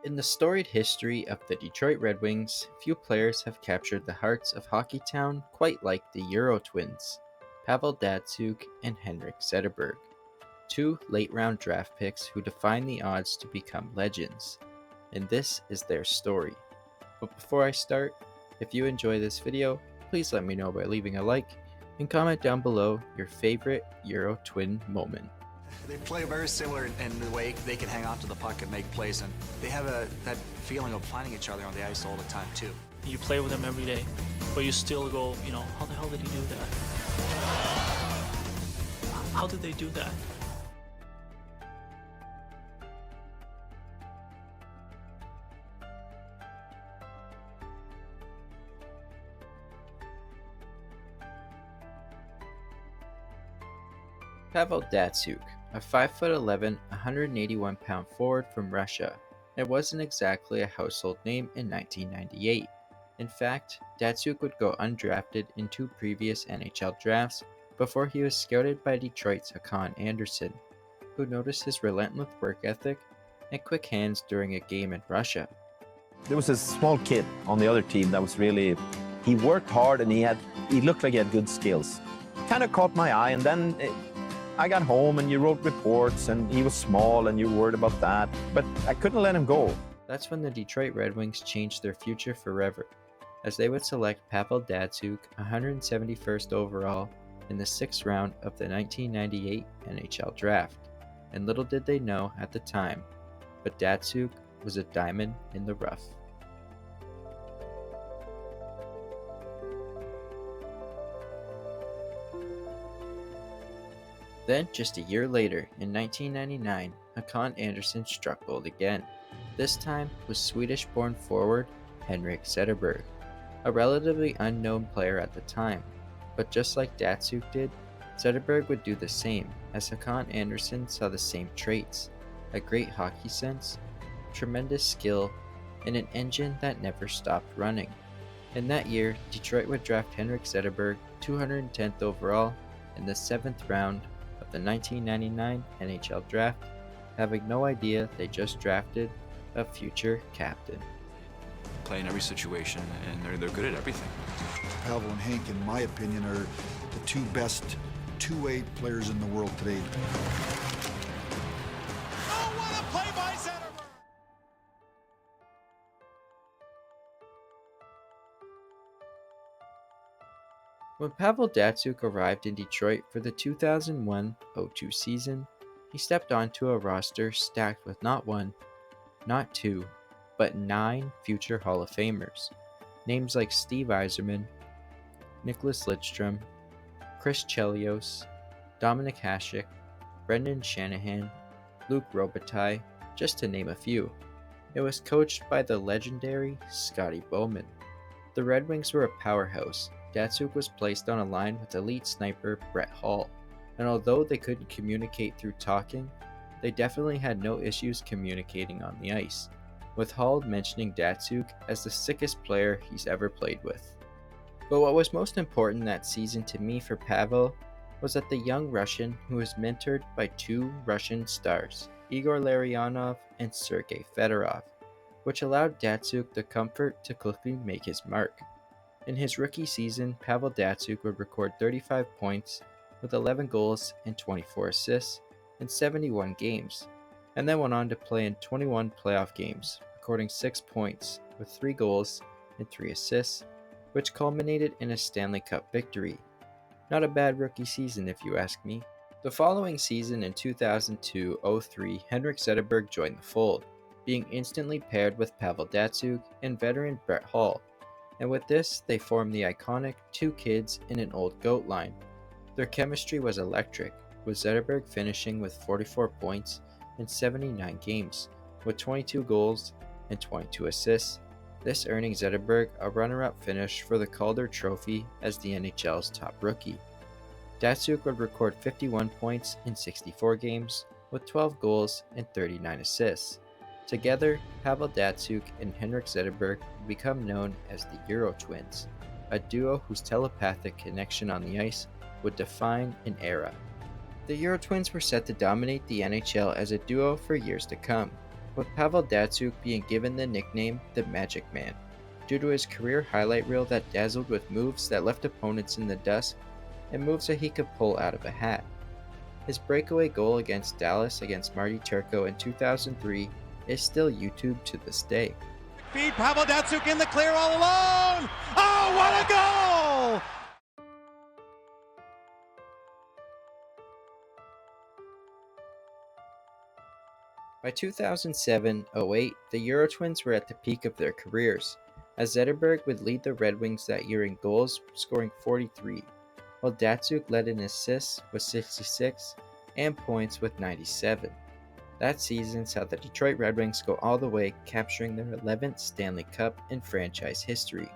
In the storied history of the Detroit Red Wings, few players have captured the hearts of Hockeytown quite like the EuroTwins, Pavel Datsyuk and Henrik Zetterberg, two late-round draft picks who define the odds to become legends. And this is their story. But before I start, if you enjoy this video, please let me know by leaving a like and comment down below your favorite EuroTwin moment. They play very similar in the way they can hang on to the puck and make plays, and they have that feeling of finding each other on the ice all the time too. You play with them every day, but you still go, how the hell did he do that? How did they do that? Pavel Datsyuk, a 5'11", 181-pound forward from Russia. It wasn't exactly a household name in 1998. In fact, Datsyuk would go undrafted in two previous NHL drafts before he was scouted by Detroit's Håkan Andersson, who noticed his relentless work ethic and quick hands during a game in Russia. There was a small kid on the other team that was he worked hard and he looked like he had good skills. Kind of caught my eye, and then I got home and you wrote reports and he was small and you were worried about that, but I couldn't let him go. That's when the Detroit Red Wings changed their future forever, as they would select Pavel Datsyuk 171st overall in the 6th round of the 1998 NHL Draft. And little did they know at the time, but Datsyuk was a diamond in the rough. Then, just a year later, in 1999, Håkan Andersson struck gold again. This time was Swedish-born forward Henrik Zetterberg, a relatively unknown player at the time. But just like Datsyuk did, Zetterberg would do the same, as Håkan Andersson saw the same traits: a great hockey sense, tremendous skill, and an engine that never stopped running. In that year, Detroit would draft Henrik Zetterberg 210th overall in the 7th round of the 1999 NHL Draft, having no idea they just drafted a future captain. Play in every situation, and they're good at everything. Pavel and Hank, in my opinion, are the two best two-way players in the world today. Oh, what a play by Zetterberg! When Pavel Datsyuk arrived in Detroit for the 2001-02 season, he stepped onto a roster stacked with not one, not two, but 9 future Hall of Famers. Names like Steve Yzerman, Nicholas Lidstrom, Chris Chelios, Dominic Hasek, Brendan Shanahan, Luc Robitaille, just to name a few. It was coached by the legendary Scotty Bowman. The Red Wings were a powerhouse. Datsyuk was placed on a line with elite sniper Brett Hull, and although they couldn't communicate through talking, they definitely had no issues communicating on the ice, with Hull mentioning Datsyuk as the sickest player he's ever played with. But what was most important that season to me for Pavel was that the young Russian who was mentored by 2 Russian stars, Igor Larionov and Sergei Fedorov, which allowed Datsyuk the comfort to quickly make his mark. In his rookie season, Pavel Datsyuk would record 35 points with 11 goals and 24 assists in 71 games, and then went on to play in 21 playoff games, recording 6 points with 3 goals and 3 assists, which culminated in a Stanley Cup victory. Not a bad rookie season if you ask me. The following season in 2002-03, Henrik Zetterberg joined the fold, being instantly paired with Pavel Datsyuk and veteran Brett Hull. And with this, they formed the iconic 2 kids in an old goat line. Their chemistry was electric, with Zetterberg finishing with 44 points in 79 games, with 22 goals and 22 assists, this earning Zetterberg a runner-up finish for the Calder Trophy as the NHL's top rookie. Datsyuk would record 51 points in 64 games, with 12 goals and 39 assists. Together, Pavel Datsyuk and Henrik Zetterberg would become known as the Eurotwins, a duo whose telepathic connection on the ice would define an era. The Eurotwins were set to dominate the NHL as a duo for years to come, with Pavel Datsyuk being given the nickname the Magic Man, due to his career highlight reel that dazzled with moves that left opponents in the dust and moves that he could pull out of a hat. His breakaway goal against Dallas against Marty Turco in 2003 is still YouTubed to this day. Feed Pavel Datsyuk in the clear all alone. Oh, what a goal! By 2007-08, the Eurotwins were at the peak of their careers, as Zetterberg would lead the Red Wings that year in goals, scoring 43, while Datsyuk led in assists with 66 and points with 97. That season saw the Detroit Red Wings go all the way, capturing their 11th Stanley Cup in franchise history.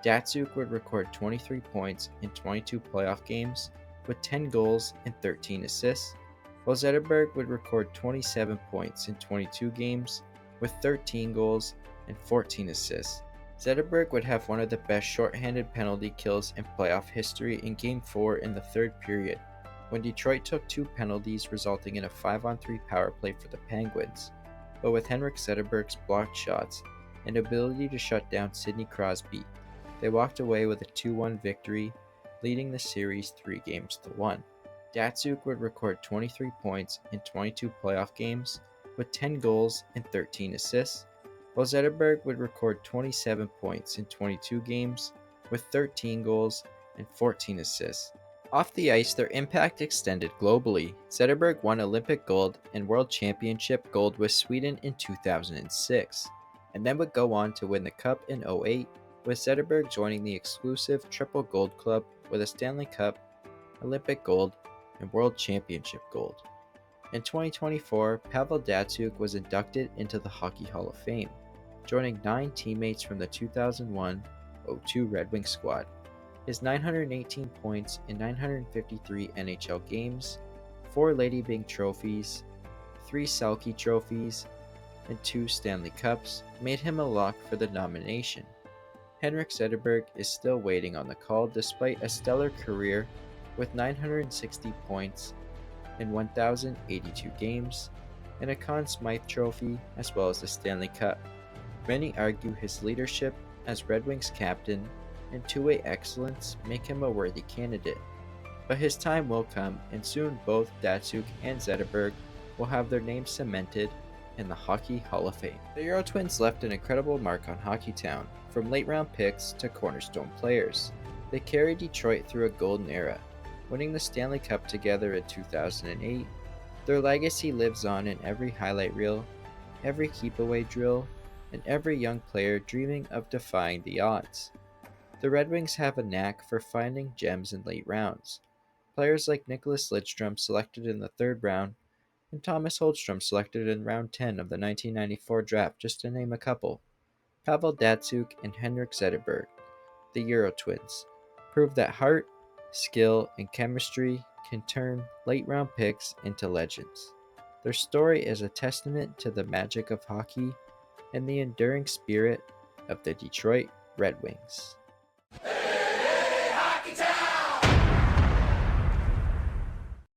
Datsyuk would record 23 points in 22 playoff games with 10 goals and 13 assists, while Zetterberg would record 27 points in 22 games with 13 goals and 14 assists. Zetterberg would have one of the best shorthanded penalty kills in playoff history in Game 4 in the third period, when Detroit took 2 penalties resulting in a 5-on-3 power play for the Penguins. But with Henrik Zetterberg's blocked shots and ability to shut down Sidney Crosby, they walked away with a 2-1 victory, leading the series 3-1. Datsyuk would record 23 points in 22 playoff games with 10 goals and 13 assists, while Zetterberg would record 27 points in 22 games with 13 goals and 14 assists. Off the ice, their impact extended globally. Zetterberg won Olympic gold and World Championship gold with Sweden in 2006, and then would go on to win the Cup in 2008, with Zetterberg joining the exclusive Triple Gold Club with a Stanley Cup, Olympic gold, and World Championship gold. In 2024, Pavel Datsyuk was inducted into the Hockey Hall of Fame, joining 9 teammates from the 2001-02 Red Wings squad. His 918 points in 953 NHL games, 4 Lady Byng trophies, 3 Selke trophies, and 2 Stanley Cups made him a lock for the nomination. Henrik Zetterberg is still waiting on the call despite a stellar career with 960 points in 1,082 games and a Conn Smythe trophy as well as the Stanley Cup. Many argue his leadership as Red Wings captain and two-way excellence make him a worthy candidate. But his time will come, and soon both Datsyuk and Zetterberg will have their names cemented in the Hockey Hall of Fame. The Eurotwins left an incredible mark on Hockeytown, from late-round picks to cornerstone players. They carried Detroit through a golden era, winning the Stanley Cup together in 2008. Their legacy lives on in every highlight reel, every keep-away drill, and every young player dreaming of defying the odds. The Red Wings have a knack for finding gems in late rounds. Players like Nicholas Lidstrom selected in the 3rd round, and Thomas Holmstrom selected in round 10 of the 1994 draft, just to name a couple. Pavel Datsyuk and Henrik Zetterberg, the Eurotwins, prove that heart, skill, and chemistry can turn late-round picks into legends. Their story is a testament to the magic of hockey and the enduring spirit of the Detroit Red Wings.